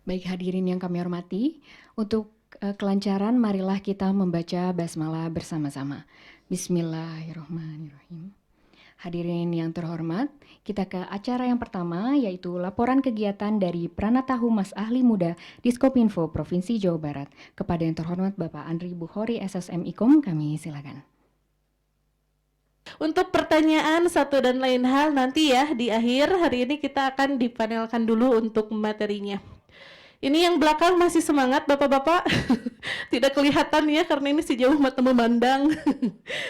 Baik hadirin yang kami hormati, untuk kelancaran marilah kita membaca basmalah bersama-sama. Bismillahirrahmanirrahim. Hadirin yang terhormat, kita ke acara yang pertama yaitu laporan kegiatan dari Pranata Humas Ahli Muda Diskominfo Provinsi Jawa Barat. Kepada yang terhormat Bapak Andri Bukhori SSM Ikom, kami silakan. Untuk pertanyaan satu dan lain hal nanti ya di akhir hari ini kita akan dipanelkan dulu untuk materinya. Ini yang belakang masih semangat bapak-bapak. Tidak kelihatan ya karena ini sejauh mata memandang.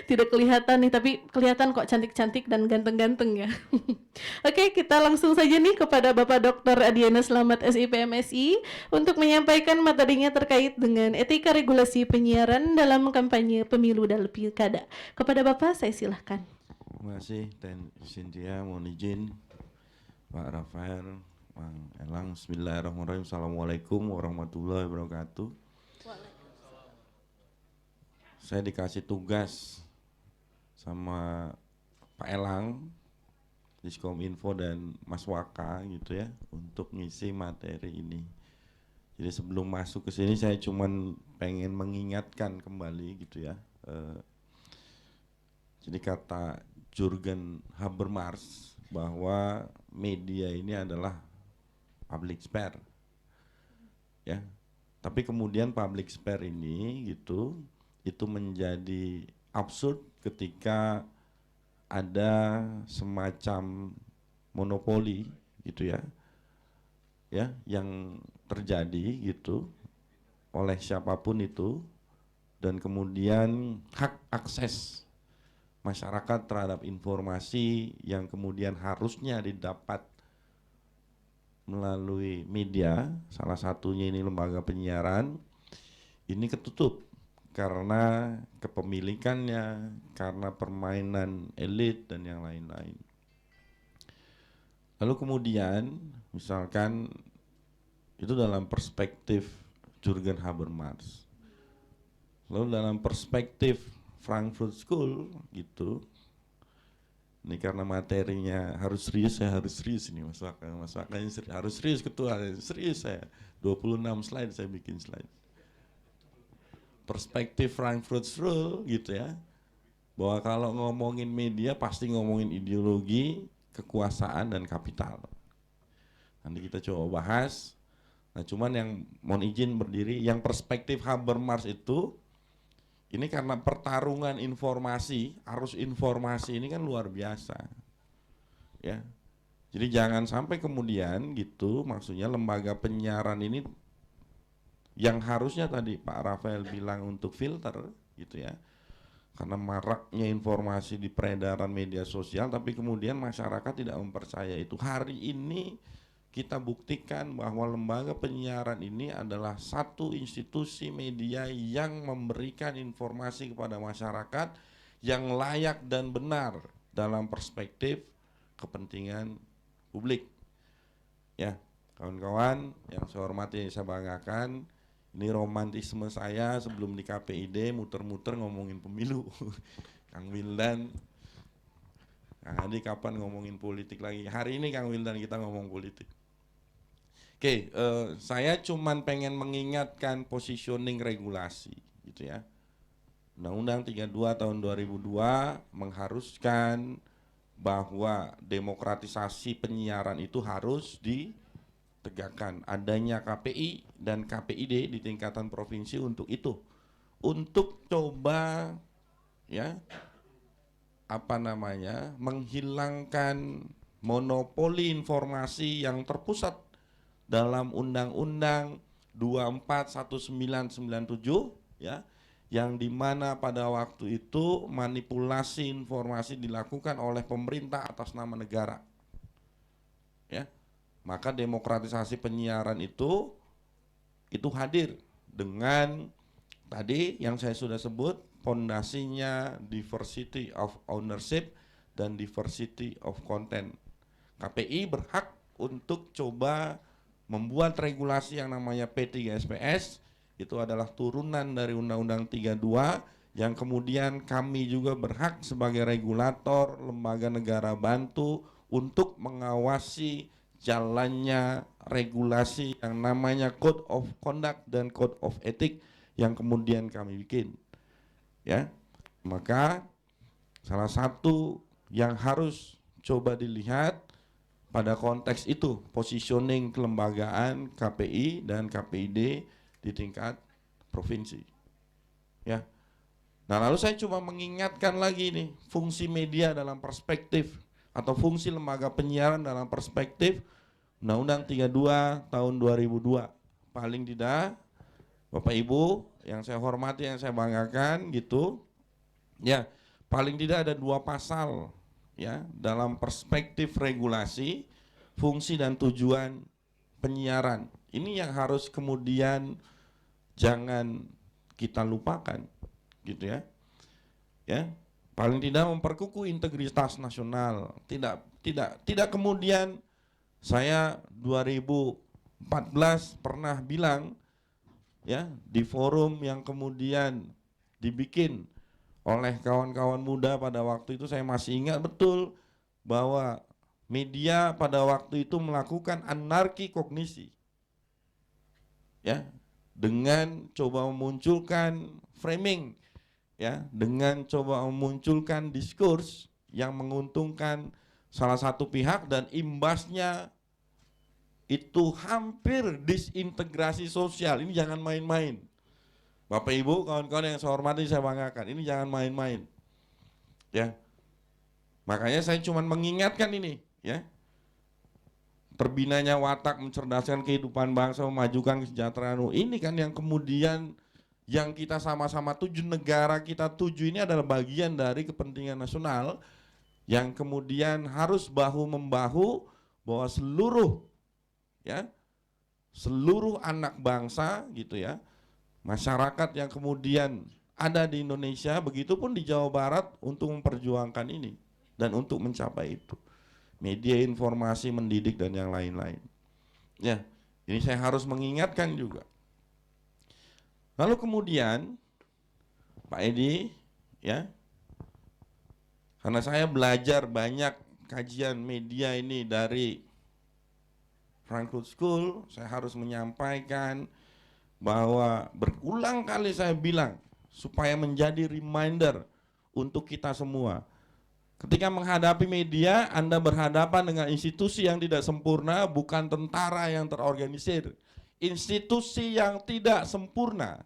Tidak kelihatan nih tapi kelihatan kok cantik-cantik dan ganteng-ganteng ya. Oke, kita langsung saja nih kepada Bapak Dr. Adiana Slamet SIPMSI untuk menyampaikan materinya terkait dengan etika regulasi penyiaran dalam kampanye pemilu dan pilkada. Kepada Bapak saya silahkan. Terima kasih Dan Cynthia, mohon izin Pak Rafael, Bang Elang. Bismillahirrahmanirrahim. Assalamualaikum warahmatullahi wabarakatuh. Saya dikasih tugas sama Pak Elang, Diskominfo dan Mas Waka gitu ya untuk ngisi materi ini. Jadi sebelum masuk ke sini saya cuman pengen mengingatkan kembali gitu ya. Jadi kata Jurgen Habermas bahwa media ini adalah public sphere, ya. Tapi kemudian public sphere ini gitu, itu menjadi absurd ketika ada semacam monopoli gitu ya, yang terjadi gitu oleh siapapun itu, dan kemudian hak akses masyarakat terhadap informasi yang kemudian harusnya didapat melalui media, salah satunya ini lembaga penyiaran, ini ketutup karena kepemilikannya, karena permainan elit dan yang lain-lain. Lalu kemudian misalkan itu dalam perspektif Jurgen Habermas. Lalu dalam perspektif Frankfurt School gitu. Ini karena materinya harus serius, saya harus serius ini Mas Waka harus serius ketua, serius saya. 26 slide saya bikin slide. Perspektif Frankfurt School gitu ya. Bahwa kalau ngomongin media pasti ngomongin ideologi, kekuasaan dan kapital. Nanti kita coba bahas. Nah, cuman yang mohon izin berdiri, yang perspektif Habermas itu ini karena pertarungan informasi, arus informasi ini kan luar biasa, ya. Jadi jangan sampai kemudian gitu, maksudnya lembaga penyiaran ini yang harusnya tadi Pak Rafael bilang untuk filter, gitu ya. Karena maraknya informasi di peredaran media sosial, tapi kemudian masyarakat tidak mempercaya itu. Hari ini kita buktikan bahwa lembaga penyiaran ini adalah satu institusi media yang memberikan informasi kepada masyarakat yang layak dan benar dalam perspektif kepentingan publik. Ya, kawan-kawan yang saya hormati, saya banggakan, ini romantisme saya sebelum di KPID muter-muter ngomongin pemilu. Kang Wildan, Kang Adi kapan ngomongin politik lagi? Hari ini Kang Wildan kita ngomong politik. Oke, saya cuman pengen mengingatkan positioning regulasi gitu ya. Undang-Undang 32 tahun 2002 mengharuskan bahwa demokratisasi penyiaran itu harus ditegakkan. Adanya KPI dan KPID di tingkatan provinsi untuk itu. Untuk coba ya menghilangkan monopoli informasi yang terpusat dalam Undang-Undang 24/1997 ya, yang dimana pada waktu itu manipulasi informasi dilakukan oleh pemerintah atas nama negara, ya. Maka demokratisasi penyiaran itu hadir dengan tadi yang saya sudah sebut, fondasinya diversity of ownership dan diversity of content. KPI berhak untuk coba membuat regulasi yang namanya P3SPS, itu adalah turunan dari Undang-Undang 32 yang kemudian kami juga berhak sebagai regulator lembaga negara bantu untuk mengawasi jalannya regulasi yang namanya Code of Conduct dan Code of Ethics yang kemudian kami bikin. Ya, maka salah satu yang harus coba dilihat pada konteks itu positioning kelembagaan KPI dan KPID di tingkat provinsi. Ya. Nah, lalu saya cuma mengingatkan lagi nih fungsi media dalam perspektif atau fungsi lembaga penyiaran dalam perspektif Undang-Undang 32 tahun 2002. Paling tidak Bapak Ibu yang saya hormati, yang saya banggakan gitu. Ya, paling tidak ada 2 pasal ya dalam perspektif regulasi, fungsi dan tujuan penyiaran. Ini yang harus kemudian jangan kita lupakan gitu ya. Ya, paling tidak memperkukuh integritas nasional. Tidak kemudian saya 2014 pernah bilang ya di forum yang kemudian dibikin oleh kawan-kawan muda pada waktu itu, saya masih ingat betul bahwa media pada waktu itu melakukan anarki kognisi ya, dengan coba memunculkan framing ya, dengan coba memunculkan diskurs yang menguntungkan salah satu pihak dan imbasnya itu hampir disintegrasi sosial. Ini jangan main-main. Bapak Ibu, kawan-kawan yang saya hormati, saya banggakan. Ini jangan main-main. Ya. Makanya saya cuma mengingatkan ini, ya. Terbinanya watak mencerdaskan kehidupan bangsa, memajukan kesejahteraan. Ini kan yang kemudian yang kita sama-sama tuju, negara kita tuju ini adalah bagian dari kepentingan nasional yang kemudian harus bahu-membahu bahwa seluruh anak bangsa gitu ya, masyarakat yang kemudian ada di Indonesia, begitupun di Jawa Barat untuk memperjuangkan ini dan untuk mencapai itu. Media informasi, mendidik dan yang lain-lain. Ya, ini saya harus mengingatkan juga. Lalu kemudian Pak Edi ya, karena saya belajar banyak kajian media ini dari Frankfurt School, saya harus menyampaikan bahwa berulang kali saya bilang supaya menjadi reminder untuk kita semua. Ketika menghadapi media, Anda berhadapan dengan institusi yang tidak sempurna, bukan tentara yang terorganisir. Institusi yang tidak sempurna.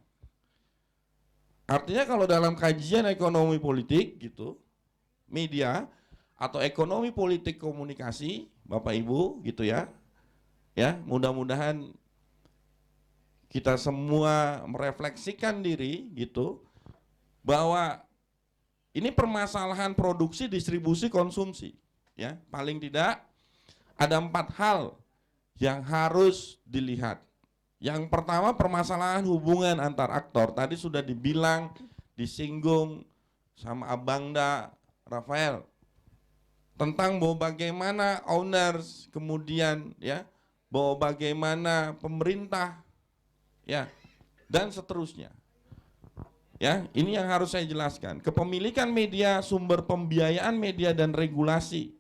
Artinya kalau dalam kajian ekonomi politik gitu, media atau ekonomi politik komunikasi, Bapak Ibu gitu ya. Ya, mudah-mudahan kita semua merefleksikan diri gitu bahwa ini permasalahan produksi, distribusi, konsumsi ya. Paling tidak ada 4 hal yang harus dilihat. Yang pertama, permasalahan hubungan antar aktor. Tadi sudah dibilang, disinggung sama Abangda Rafael tentang bahwa bagaimana owners kemudian ya, bahwa bagaimana pemerintah ya dan seterusnya. Ya, ini yang harus saya jelaskan. Kepemilikan media, sumber pembiayaan media dan regulasi.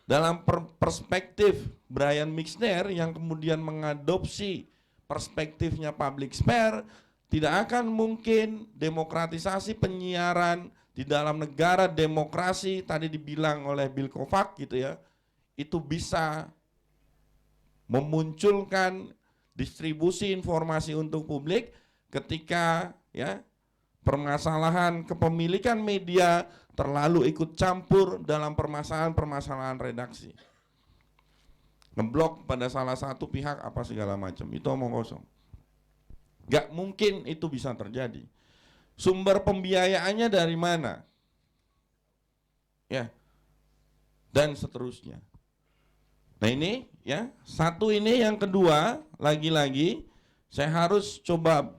Dalam perspektif Brian Mixner yang kemudian mengadopsi perspektifnya public sphere, tidak akan mungkin demokratisasi penyiaran di dalam negara demokrasi tadi dibilang oleh Bill Kovac gitu ya, itu bisa memunculkan distribusi informasi untuk publik ketika ya permasalahan kepemilikan media terlalu ikut campur dalam permasalahan redaksi, ngeblok pada salah satu pihak apa segala macam, itu omong kosong. Gak mungkin itu bisa terjadi. Sumber pembiayaannya dari mana? Ya, dan seterusnya. Nah ini ya, satu ini. Yang kedua, lagi-lagi saya harus coba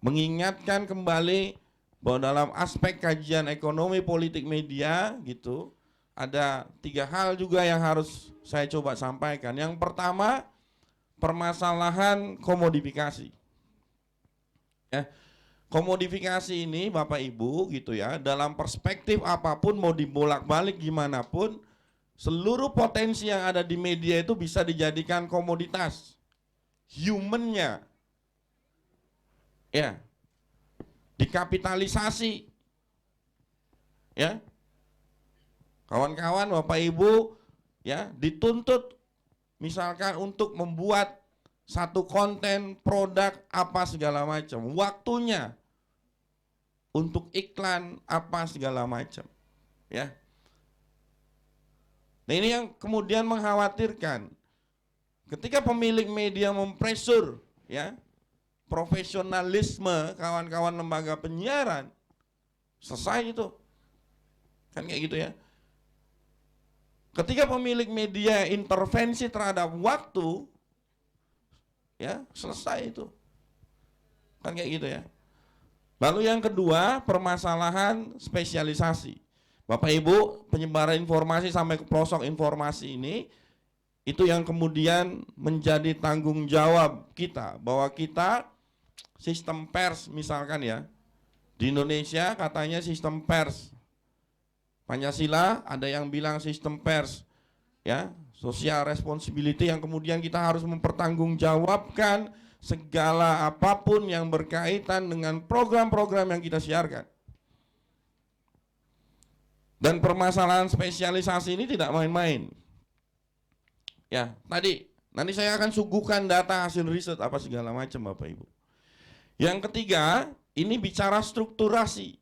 mengingatkan kembali bahwa dalam aspek kajian ekonomi politik media gitu, ada 3 hal juga yang harus saya coba sampaikan. Yang pertama, permasalahan komodifikasi. Ya, komodifikasi ini Bapak Ibu gitu ya, dalam perspektif apapun mau dibolak-balik gimana pun, seluruh potensi yang ada di media itu bisa dijadikan komoditas. Human-nya. Ya. Dikapitalisasi. Ya. Kawan-kawan, Bapak Ibu, ya, dituntut misalkan untuk membuat satu konten, produk, apa segala macam. Waktunya untuk iklan, apa segala macam. Ya. Nah, ini yang kemudian mengkhawatirkan. Ketika pemilik media mempresur, ya, profesionalisme kawan-kawan lembaga penyiaran, selesai itu. Kan kayak gitu ya. Ketika pemilik media intervensi terhadap waktu, ya, selesai itu. Kan kayak gitu ya. Lalu yang kedua, permasalahan spesialisasi. Bapak Ibu, penyebaran informasi sampai ke pelosok informasi ini, itu yang kemudian menjadi tanggung jawab kita. Bahwa kita, sistem pers misalkan ya, di Indonesia katanya sistem pers. Pancasila ada yang bilang sistem pers, ya, social responsibility, yang kemudian kita harus mempertanggungjawabkan segala apapun yang berkaitan dengan program-program yang kita siarkan. Dan permasalahan spesialisasi ini tidak main-main. Ya, nanti saya akan suguhkan data hasil riset apa segala macam Bapak Ibu. Yang ketiga, ini bicara strukturasi.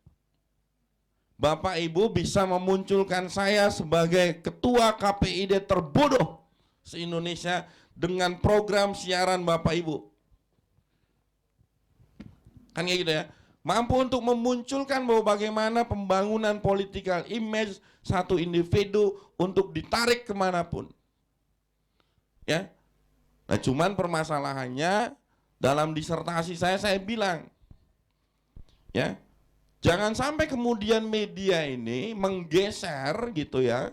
Bapak Ibu bisa memunculkan saya sebagai ketua KPID terbodoh se-Indonesia dengan program siaran Bapak Ibu. Kan kayak gitu ya. Mampu untuk memunculkan bahwa bagaimana pembangunan political image satu individu untuk ditarik kemanapun. Ya. Nah, cuman permasalahannya dalam disertasi saya bilang, ya, jangan sampai kemudian media ini menggeser gitu ya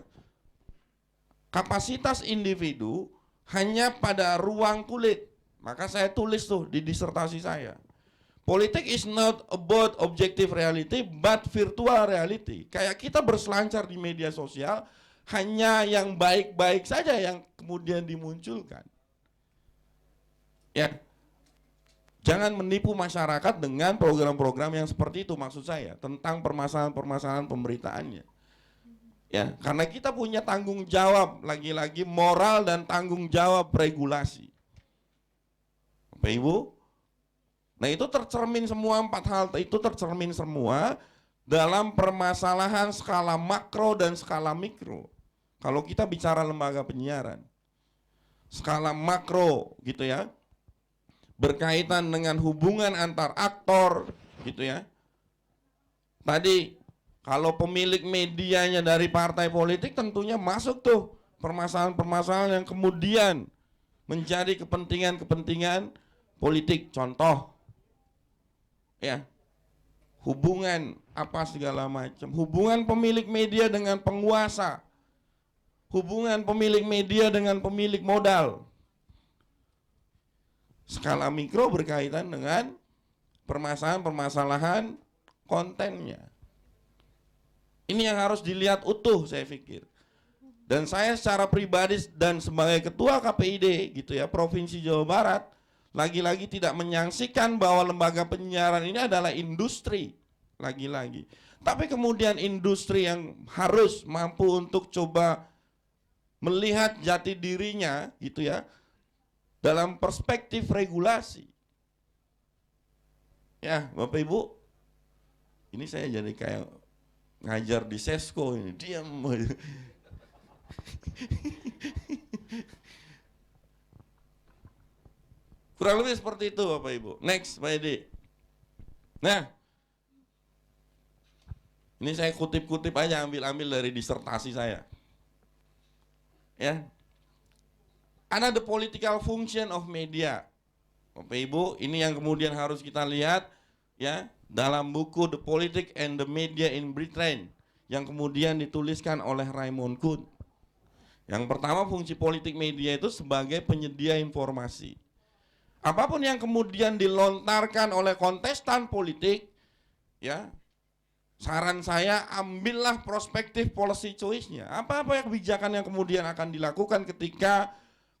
kapasitas individu hanya pada ruang kulit. Maka saya tulis tuh di disertasi saya. Politik is not about objective reality but virtual reality. Kayak kita berselancar di media sosial, hanya yang baik-baik saja yang kemudian dimunculkan. Ya. Jangan menipu masyarakat dengan program-program yang seperti itu, maksud saya, tentang permasalahan-permasalahan pemberitaannya. Ya, karena kita punya tanggung jawab, lagi-lagi moral dan tanggung jawab regulasi. Bapak Ibu, nah itu tercermin semua, 4 hal itu tercermin semua dalam permasalahan skala makro dan skala mikro. Kalau kita bicara lembaga penyiaran, skala makro gitu ya, berkaitan dengan hubungan antar aktor gitu ya. Tadi kalau pemilik medianya dari partai politik tentunya masuk tuh permasalahan-permasalahan yang kemudian menjadi kepentingan-kepentingan politik. Contoh ya, hubungan apa segala macam, hubungan pemilik media dengan penguasa, hubungan pemilik media dengan pemilik modal. Skala mikro berkaitan dengan permasalahan-permasalahan kontennya. Ini yang harus dilihat utuh saya pikir. Dan saya secara pribadi dan sebagai ketua KPID gitu ya, Provinsi Jawa Barat, lagi-lagi tidak menyaksikan bahwa lembaga penyiaran ini adalah industri. Lagi-lagi. Tapi kemudian industri yang harus mampu untuk coba melihat jati dirinya gitu ya, dalam perspektif regulasi. Ya, Bapak Ibu, ini saya jadi kayak ngajar di Sesko ini, diam. Kurang lebih seperti itu Bapak Ibu. Next, Pak Edi. Nah, ini saya kutip-kutip aja, ambil dari disertasi saya. Ya. Ada the political function of media. Bapak Ibu, ini yang kemudian harus kita lihat ya dalam buku The Politics and the Media in Britain yang kemudian dituliskan oleh Raymond Kuhn. Yang pertama, fungsi politik media itu sebagai penyedia informasi. Apapun yang kemudian dilontarkan oleh kontestan politik ya, saran saya ambillah prospektif policy choice-nya. Apa-apa yang kebijakan yang kemudian akan dilakukan ketika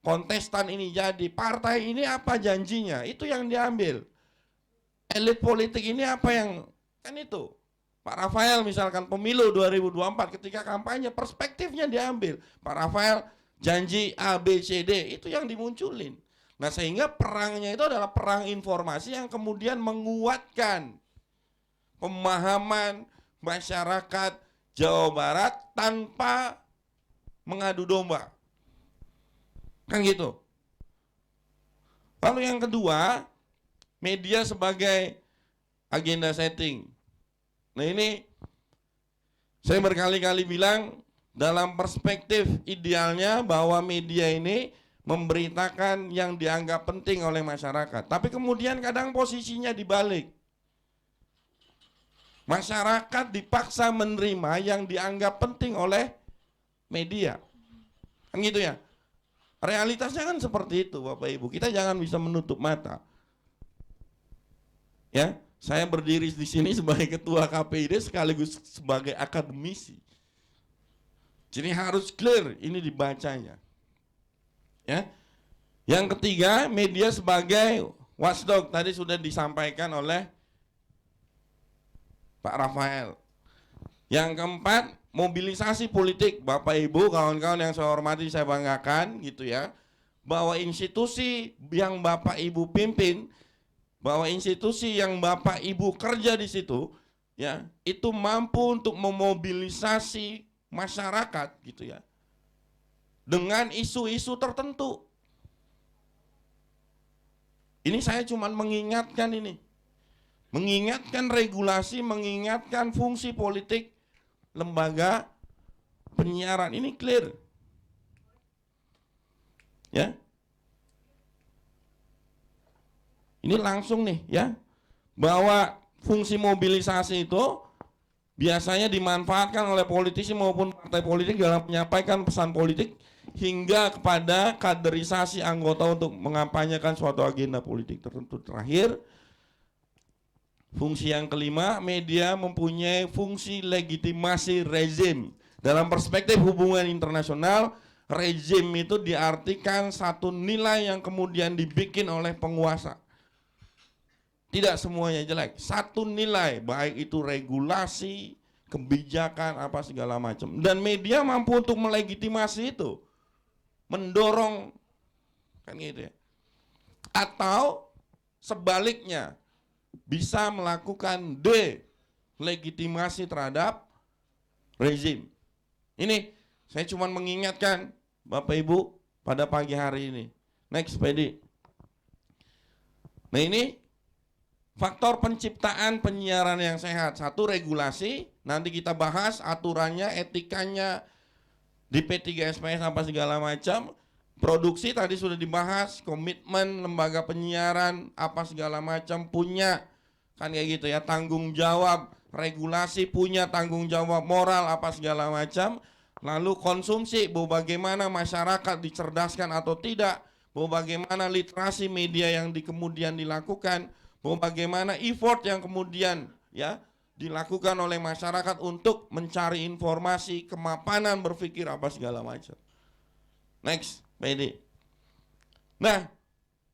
kontestan ini jadi, partai ini apa janjinya, itu yang diambil. Elit politik ini apa yang, kan itu. Pak Rafael misalkan pemilu 2024 ketika kampanye, perspektifnya diambil. Pak Rafael janji A, B, C, D, itu yang dimunculin. Nah sehingga perangnya itu adalah perang informasi yang kemudian menguatkan pemahaman masyarakat Jawa Barat tanpa mengadu domba. Kan gitu. Lalu yang kedua, media sebagai agenda setting. Nah ini saya berkali-kali bilang dalam perspektif idealnya bahwa media ini memberitakan yang dianggap penting oleh masyarakat. Tapi kemudian kadang posisinya dibalik. Masyarakat dipaksa menerima yang dianggap penting oleh media. Kan gitu ya. Realitasnya kan seperti itu Bapak Ibu. Kita jangan bisa menutup mata. Ya, saya berdiri di sini sebagai ketua KPID sekaligus sebagai akademisi. Jadi harus clear ini dibacanya. Ya. Yang ketiga, media sebagai watchdog tadi sudah disampaikan oleh Pak Rafael. Yang keempat, mobilisasi politik. Bapak Ibu, kawan-kawan yang saya hormati, saya banggakan gitu ya, bahwa institusi yang Bapak Ibu pimpin, bahwa institusi yang Bapak Ibu kerja di situ, ya, itu mampu untuk memobilisasi masyarakat gitu ya, dengan isu-isu tertentu. Ini saya cuma mengingatkan ini, mengingatkan regulasi, mengingatkan fungsi politik lembaga penyiaran ini clear. Ya. Ini langsung nih ya, bahwa fungsi mobilisasi itu biasanya dimanfaatkan oleh politisi maupun partai politik dalam menyampaikan pesan politik hingga kepada kaderisasi anggota untuk mengampanyekan suatu agenda politik tertentu. Terakhir, fungsi yang kelima, media mempunyai fungsi legitimasi rezim. Dalam perspektif hubungan internasional, rezim itu diartikan satu nilai yang kemudian dibikin oleh penguasa. Tidak semuanya jelek, satu nilai, baik itu regulasi, kebijakan, apa segala macam. Dan media mampu untuk melegitimasi itu, mendorong, kan gitu ya. Atau sebaliknya, bisa melakukan delegitimasi terhadap rezim. Ini saya cuma mengingatkan Bapak Ibu pada pagi hari ini. Next PD. Nah ini faktor penciptaan penyiaran yang sehat. Satu, regulasi, nanti kita bahas aturannya, etikanya di P3SPS apa segala macam. Produksi tadi sudah dibahas, komitmen lembaga penyiaran apa segala macam punya, kan kayak gitu ya, tanggung jawab, regulasi punya tanggung jawab moral apa segala macam. Lalu konsumsi, bahwa bagaimana masyarakat dicerdaskan atau tidak, bahwa bagaimana literasi media yang kemudian dilakukan, bahwa bagaimana effort yang kemudian ya dilakukan oleh masyarakat untuk mencari informasi, kemapanan berpikir apa segala macam. Next. PD. Nah,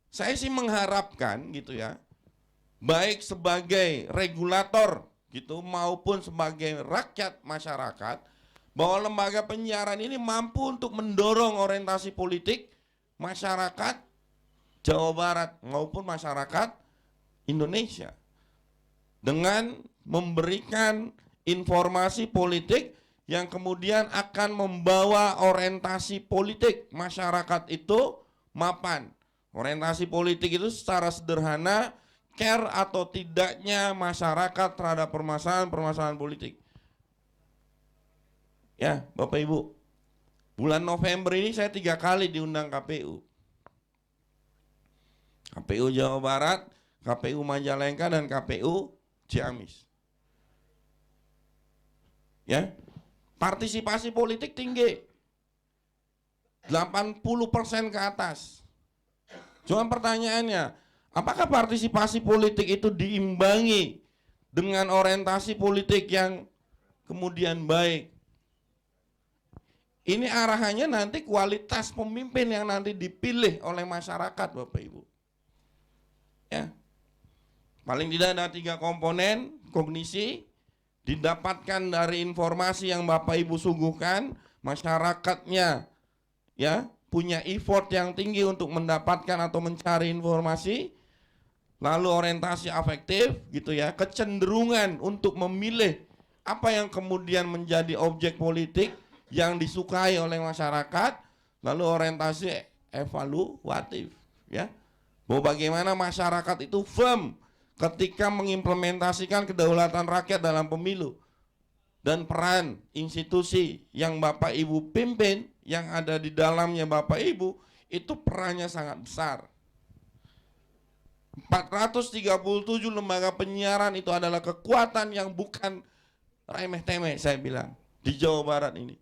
saya sih mengharapkan gitu ya, baik sebagai regulator gitu maupun sebagai rakyat masyarakat, bahwa lembaga penyiaran ini mampu untuk mendorong orientasi politik masyarakat Jawa Barat maupun masyarakat Indonesia dengan memberikan informasi politik yang kemudian akan membawa orientasi politik masyarakat itu mapan. Orientasi politik itu secara sederhana care atau tidaknya masyarakat terhadap permasalahan-permasalahan politik. Ya, Bapak Ibu, bulan November ini saya 3 kali diundang KPU. KPU Jawa Barat, KPU Majalengka, dan KPU Ciamis. Ya, partisipasi politik tinggi, 80% ke atas. Cuma pertanyaannya, apakah partisipasi politik itu diimbangi dengan orientasi politik yang kemudian baik. Ini arahannya nanti kualitas pemimpin yang nanti dipilih oleh masyarakat, Bapak Ibu. Ya. Paling tidak ada 3 komponen kognisi, didapatkan dari informasi yang Bapak Ibu suguhkan, masyarakatnya ya punya effort yang tinggi untuk mendapatkan atau mencari informasi, lalu orientasi afektif gitu ya, kecenderungan untuk memilih apa yang kemudian menjadi objek politik yang disukai oleh masyarakat, lalu orientasi evaluatif ya. Bahwa bagaimana masyarakat itu firm ketika mengimplementasikan kedaulatan rakyat dalam pemilu, dan peran institusi yang Bapak Ibu pimpin, yang ada di dalamnya Bapak Ibu, itu perannya sangat besar. 437 lembaga penyiaran itu adalah kekuatan yang bukan remeh-temeh, saya bilang, di Jawa Barat ini.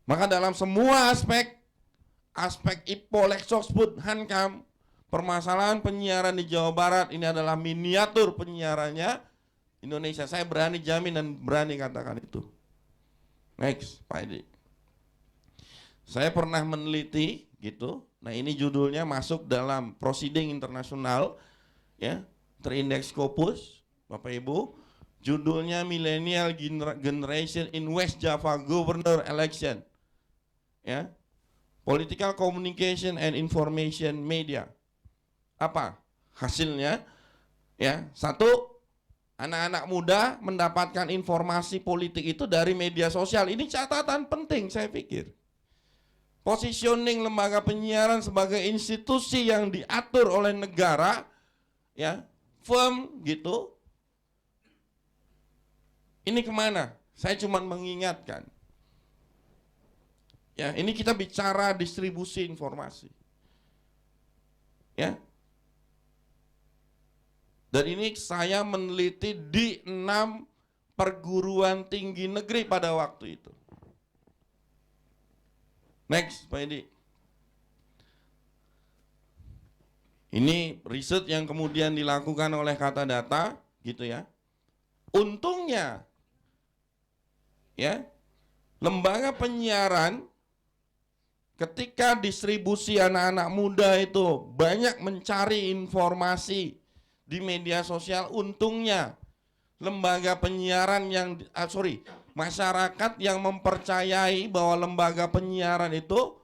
Maka dalam semua aspek IPO, Lexosbud, Hankam, permasalahan penyiaran di Jawa Barat ini adalah miniatur penyiarannya Indonesia. Saya berani jamin dan berani katakan itu. Next, Pak Edi. Saya pernah meneliti gitu. Nah, ini judulnya masuk dalam proceeding internasional ya, terindeks Scopus, Bapak Ibu. Judulnya Millennial Generation in West Java Governor Election. Ya. Political Communication and Information Media. Apa hasilnya? Ya, 1, anak-anak muda mendapatkan informasi politik itu dari media sosial. Ini catatan penting saya pikir. Positioning lembaga penyiaran sebagai institusi yang diatur oleh negara, ya, firm gitu. Ini kemana? Saya cuma mengingatkan. Ya, ini kita bicara distribusi informasi. Ya. Dan ini saya meneliti di 6 perguruan tinggi negeri pada waktu itu. Next, Pak Edi. Ini riset yang kemudian dilakukan oleh Kata Data, gitu ya. Untungnya, ya, lembaga penyiaran ketika distribusi anak-anak muda itu banyak mencari informasi di media sosial, untungnya lembaga penyiaran yang masyarakat yang mempercayai bahwa lembaga penyiaran itu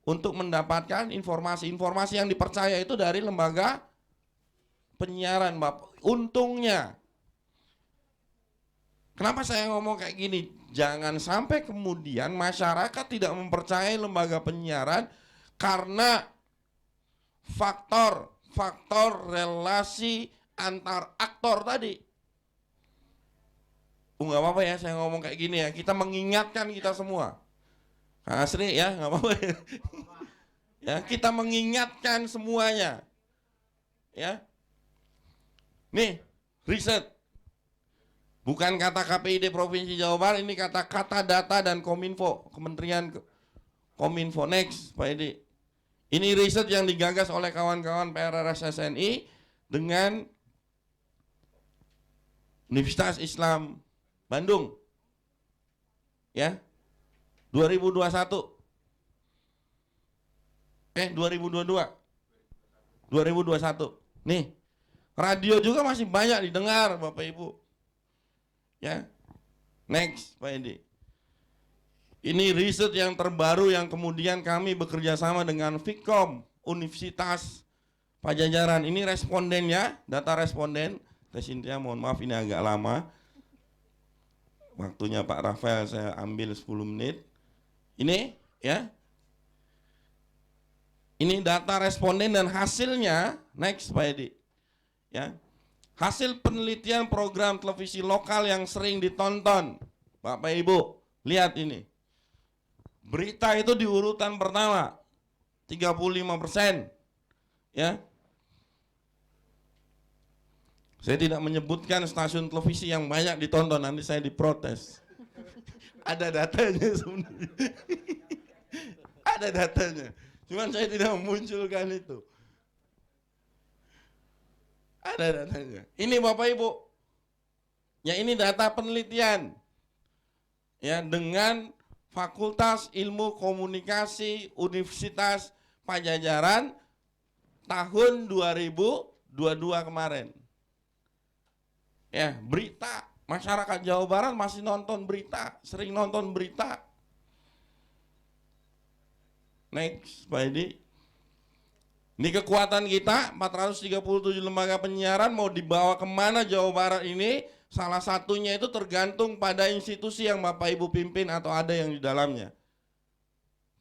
untuk mendapatkan informasi yang dipercaya itu dari lembaga penyiaran, Bapak. Untungnya. Kenapa saya ngomong kayak gini? Jangan sampai kemudian masyarakat tidak mempercayai lembaga penyiaran karena faktor relasi antar aktor tadi. Nggak apa-apa ya saya ngomong kayak gini ya. Kita mengingatkan kita semua. Kang Asri ya, nggak apa-apa ya. Ya, kita mengingatkan semuanya. Ya. Nih, riset. Bukan kata KPID Provinsi Jawa Barat, ini kata Data dan Kominfo, Kementerian Kominfo. Next, Pak Edi. Ini riset yang digagas oleh kawan-kawan PRRS SNI dengan Universitas Islam Bandung. Ya. 2021. 2022. 2021. Nih. Radio juga masih banyak didengar, Bapak Ibu. Ya. Next, Pak Edi. Ini riset yang terbaru yang kemudian kami bekerja sama dengan Fikom Universitas Pajajaran. Ini respondennya, data responden. Teh Cynthia, mohon maaf ini agak lama. Waktunya Pak Rafael saya ambil 10 menit. Ini ya. Ini data responden dan hasilnya, next Pak Edi. Ya. Hasil penelitian program televisi lokal yang sering ditonton. Bapak Ibu, lihat ini. Berita itu di urutan pertama 35%. Ya. Saya tidak menyebutkan stasiun televisi yang banyak ditonton, nanti saya diprotes. Ada datanya sebenarnya. Ada datanya. Cuman saya tidak memunculkan itu. Ada datanya. Ini Bapak Ibu, Ya, ini data penelitian. Ya, dengan Fakultas Ilmu Komunikasi Universitas Pajajaran tahun 2022 kemarin. Ya, berita. Masyarakat Jawa Barat masih nonton berita, sering nonton berita. Next, Pak Edi. Ini kekuatan kita, 437 lembaga penyiaran, mau dibawa kemana Jawa Barat ini? Salah satunya itu tergantung pada institusi yang Bapak Ibu pimpin atau ada yang di dalamnya.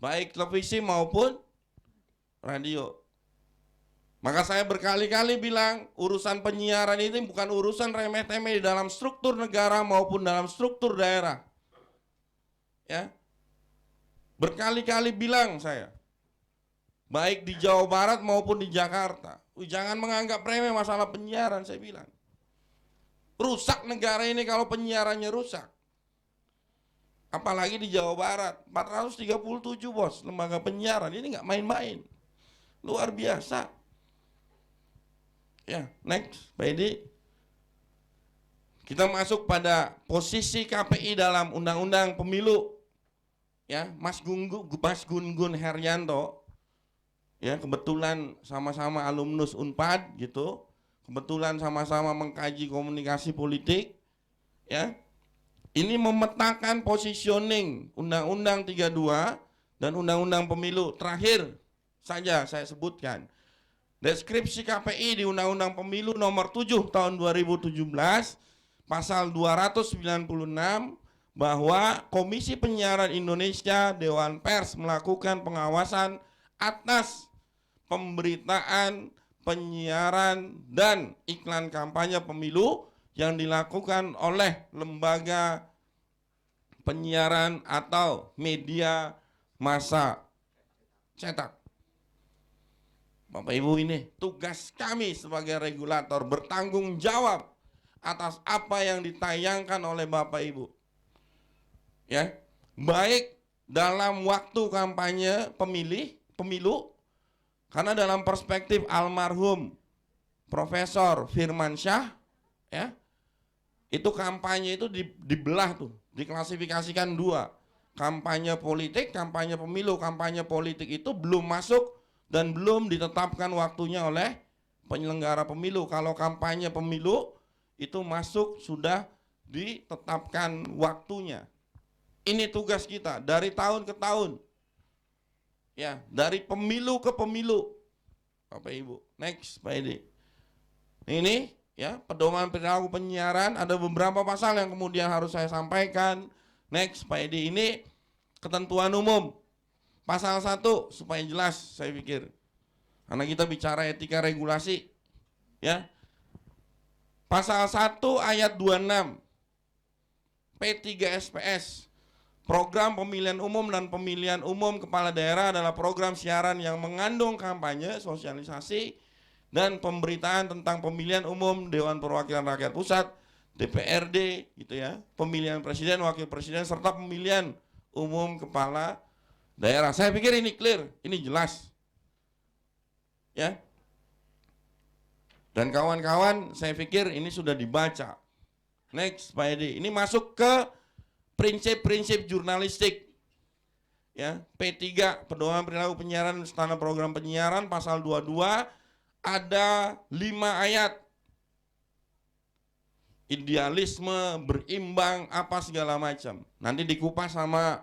Baik televisi maupun radio. Maka saya berkali-kali bilang, urusan penyiaran ini bukan urusan remeh-temeh di dalam struktur negara maupun dalam struktur daerah. Ya. Berkali-kali bilang saya, baik di Jawa Barat maupun di Jakarta, jangan menganggap remeh masalah penyiaran, saya bilang. Rusak negara ini kalau penyiarannya rusak. Apalagi di Jawa Barat, 437 bos lembaga penyiaran, ini nggak main-main. Luar biasa. Ya, next, Pak Edi. Kita masuk pada posisi KPI dalam Undang-Undang Pemilu. Ya, Mas Gun-Gun Herianto, ya kebetulan sama-sama alumnus Unpad gitu, kebetulan sama-sama mengkaji komunikasi politik, ya. Ini memetakan positioning Undang-Undang 32 dan Undang-Undang Pemilu. Terakhir saja saya sebutkan. Deskripsi KPI di Undang-Undang Pemilu nomor 7 tahun 2017 pasal 296 bahwa Komisi Penyiaran Indonesia Dewan Pers melakukan pengawasan atas pemberitaan, penyiaran dan iklan kampanye pemilu yang dilakukan oleh lembaga penyiaran atau media massa cetak. Bapak Ibu, ini tugas kami sebagai regulator bertanggung jawab atas apa yang ditayangkan oleh Bapak Ibu. Ya, baik dalam waktu kampanye pemilu, karena dalam perspektif almarhum Profesor Firmansyah, ya, itu kampanye itu dibelah tuh, diklasifikasikan dua. Kampanye politik, kampanye pemilu. Kampanye politik itu belum masuk dan belum ditetapkan waktunya oleh penyelenggara pemilu. Kalau kampanye pemilu itu masuk sudah ditetapkan waktunya. Ini tugas kita dari tahun ke tahun. Ya, dari pemilu ke pemilu. Bapak Ibu, next Pak Edi. Ini ya, pedoman perilaku penyiaran, ada beberapa pasal yang kemudian harus saya sampaikan. Next Pak Edi, ini ketentuan umum. Pasal 1 supaya jelas saya pikir. Karena kita bicara etika regulasi. Ya. Pasal 1 ayat 26. P3SPS. Program pemilihan umum dan pemilihan umum kepala daerah adalah program siaran yang mengandung kampanye, sosialisasi, dan pemberitaan tentang pemilihan umum Dewan Perwakilan Rakyat Pusat, DPRD, gitu ya, pemilihan presiden, wakil presiden, serta pemilihan umum kepala daerah. Saya pikir ini clear, ini jelas. Ya. Dan kawan-kawan, saya pikir ini sudah dibaca. Next, Pak Edi. Ini masuk ke prinsip-prinsip jurnalistik. Ya, P3, pedoman perilaku penyiaran standar program penyiaran, pasal 22 ada 5 ayat. Idealisme, berimbang, apa segala macam. Nanti dikupas sama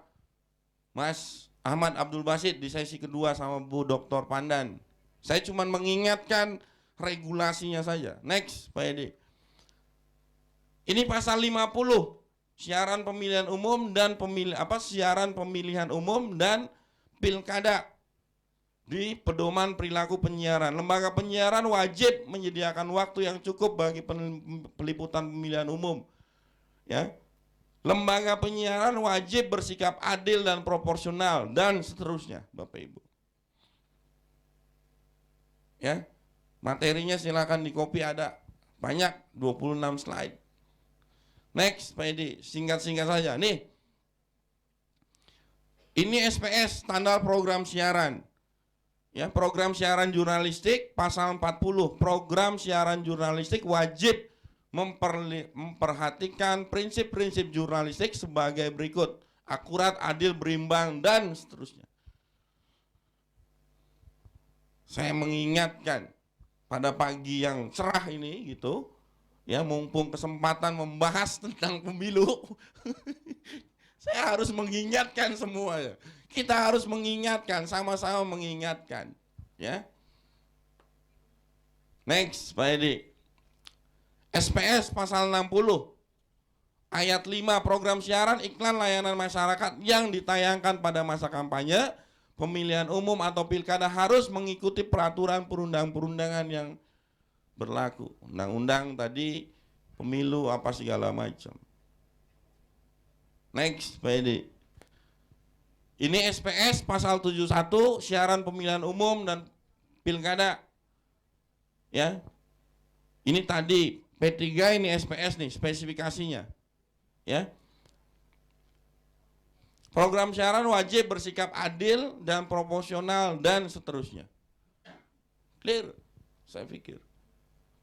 Mas Ahmad Abdul Basit di sesi kedua sama Bu Dr. Pandan. Saya cuma mengingatkan regulasinya saja. Next, Pak Edi. Ini pasal 50, siaran pemilihan umum dan siaran pemilihan umum dan pilkada di pedoman perilaku penyiaran. Lembaga penyiaran wajib menyediakan waktu yang cukup bagi peliputan pemilihan umum. Ya. Lembaga penyiaran wajib bersikap adil dan proporsional dan seterusnya, Bapak Ibu. Ya. Materinya silakan dikopi, ada banyak 26 slide. Next, Pak Edi, singkat-singkat saja. Nih. Ini SPS, standar program siaran. Ya, program siaran jurnalistik pasal 40. Program siaran jurnalistik wajib memperhatikan prinsip-prinsip jurnalistik sebagai berikut: akurat, adil, berimbang, dan seterusnya. Saya mengingatkan pada pagi yang cerah ini gitu, ya, mumpung kesempatan membahas tentang pemilu, saya harus mengingatkan semua ya. Kita harus mengingatkan, sama-sama mengingatkan, ya. Next, Pak Edi. SPS pasal 60 ayat 5, program siaran iklan layanan masyarakat yang ditayangkan pada masa kampanye, pemilihan umum atau pilkada harus mengikuti peraturan perundang-perundangan yang berlaku. Undang-undang tadi, pemilu apa segala macam. Next, Pak Edi. Ini SPS pasal 71, siaran pemilihan umum dan pilkada. Ya. Ini tadi P3, ini SPS nih spesifikasinya. Ya. Program siaran wajib bersikap adil dan proporsional dan seterusnya. Clear, saya pikir.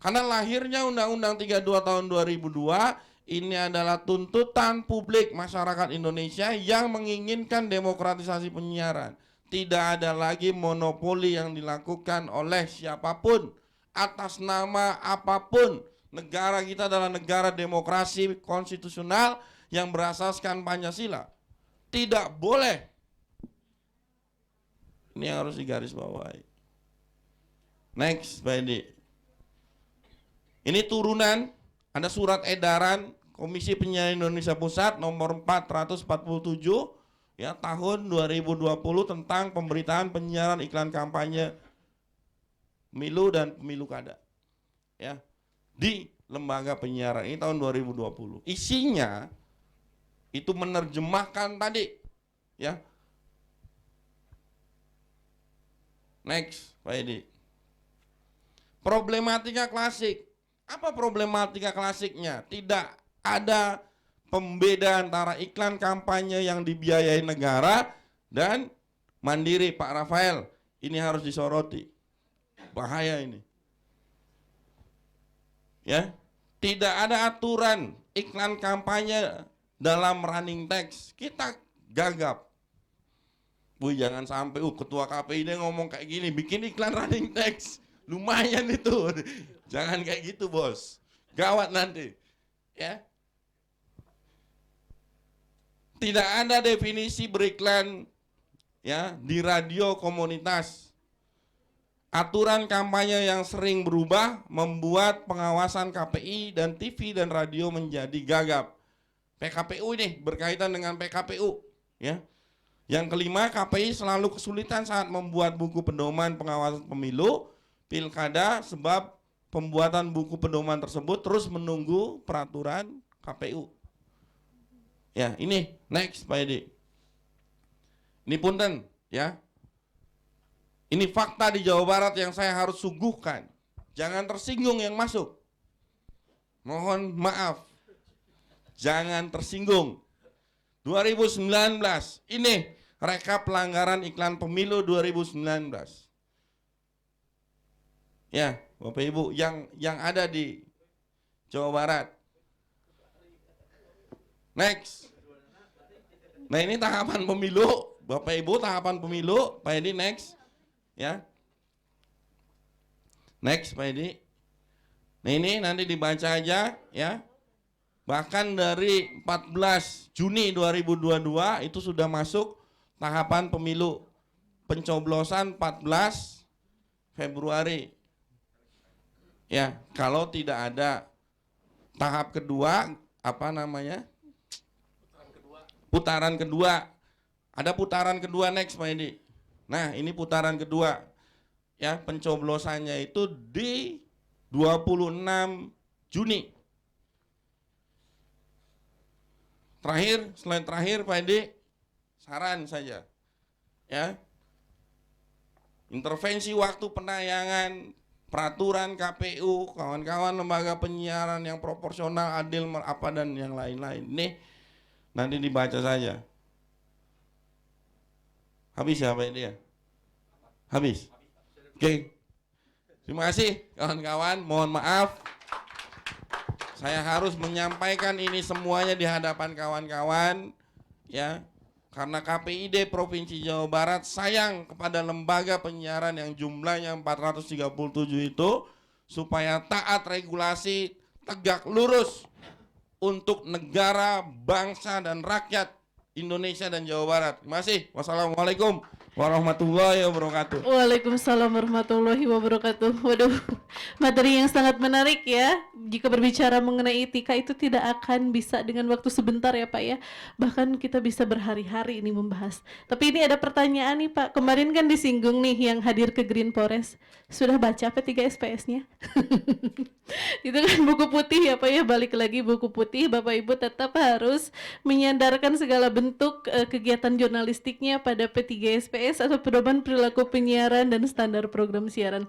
Karena lahirnya Undang-Undang 32 tahun 2002 ini adalah tuntutan publik masyarakat Indonesia yang menginginkan demokratisasi penyiaran. Tidak ada lagi monopoli yang dilakukan oleh siapapun atas nama apapun. Negara kita adalah negara demokrasi konstitusional yang berasaskan Pancasila. Tidak boleh. Ini harus digarisbawahi. Next, Pak Edi. Ini turunan, ada surat edaran Komisi Penyiaran Indonesia Pusat nomor 447 ya tahun 2020 tentang pemberitaan penyiaran iklan kampanye pemilu dan pemilu kada. Ya. Di lembaga penyiaran ini tahun 2020. Isinya itu menerjemahkan tadi, ya. Next, Pak Edi. Problematika klasik. Apa problematika klasiknya? Tidak ada pembeda antara iklan kampanye yang dibiayai negara dan mandiri, Pak Rafael. Ini harus disoroti. Bahaya ini. Ya, tidak ada aturan iklan kampanye dalam running text. Kita gagap. Bu, jangan sampai ketua KPI dia ngomong kayak gini, bikin iklan running text. Lumayan itu. Jangan kayak gitu, Bos. Gawat nanti. Ya. Tidak ada definisi beriklan ya di radio komunitas. Aturan kampanye yang sering berubah membuat pengawasan KPI dan TV dan radio menjadi gagap. PKPU ini berkaitan dengan PKPU, ya. Yang kelima, KPI selalu kesulitan saat membuat buku pedoman pengawasan pemilu, pilkada sebab pembuatan buku pedoman tersebut terus menunggu peraturan KPU. Ya, ini next, Pak Edi. Ini punten, ya. Ini fakta di Jawa Barat yang saya harus suguhkan. Jangan tersinggung yang masuk. Mohon maaf. Jangan tersinggung. 2019, ini rekap pelanggaran iklan pemilu 2019. Ya, Bapak Ibu yang ada di Jawa Barat. Next. Nah, ini tahapan pemilu, Bapak Ibu, tahapan pemilu, Pak Edi next. Ya. Next, Pak Edi. Nah, ini nanti dibaca aja, ya. Bahkan dari 14 Juni 2022 itu sudah masuk tahapan pemilu. Pencoblosan 14 Februari. Ya, kalau tidak ada tahap kedua, apa namanya? Putaran kedua. Ada putaran kedua next, Pak Edi. Nah, ini putaran kedua. Ya, pencoblosannya itu di 26 Juni. Terakhir, selain terakhir Pak Edi, saran saja. Ya. Intervensi waktu penayangan, peraturan KPU, kawan-kawan lembaga penyiaran yang proporsional, adil, apa dan yang lain-lain. Nih, nanti dibaca saja. Habis ya Pak Edi ya? Habis? Oke. Terima kasih kawan-kawan, mohon maaf. Saya harus menyampaikan ini semuanya di hadapan kawan-kawan, ya. Karena KPID Provinsi Jawa Barat sayang kepada lembaga penyiaran yang jumlahnya 437 itu supaya taat regulasi, tegak lurus untuk negara, bangsa dan rakyat Indonesia dan Jawa Barat. Terima kasih. Wassalamualaikum warahmatullahi wabarakatuh. Waalaikumsalam warahmatullahi wabarakatuh. Waduh, materi yang sangat menarik ya. Jika berbicara mengenai etika itu tidak akan bisa dengan waktu sebentar ya Pak ya. Bahkan kita bisa berhari-hari ini membahas. Tapi ini ada pertanyaan nih Pak. Kemarin kan disinggung nih yang hadir ke Green Forest. Sudah baca P3 SPS-nya? Itu kan buku putih ya Pak ya. Balik lagi buku putih. Bapak Ibu tetap harus menyandarkan segala bentuk kegiatan jurnalistiknya pada P3 SPS atau pedoman perilaku penyiaran dan standar program siaran.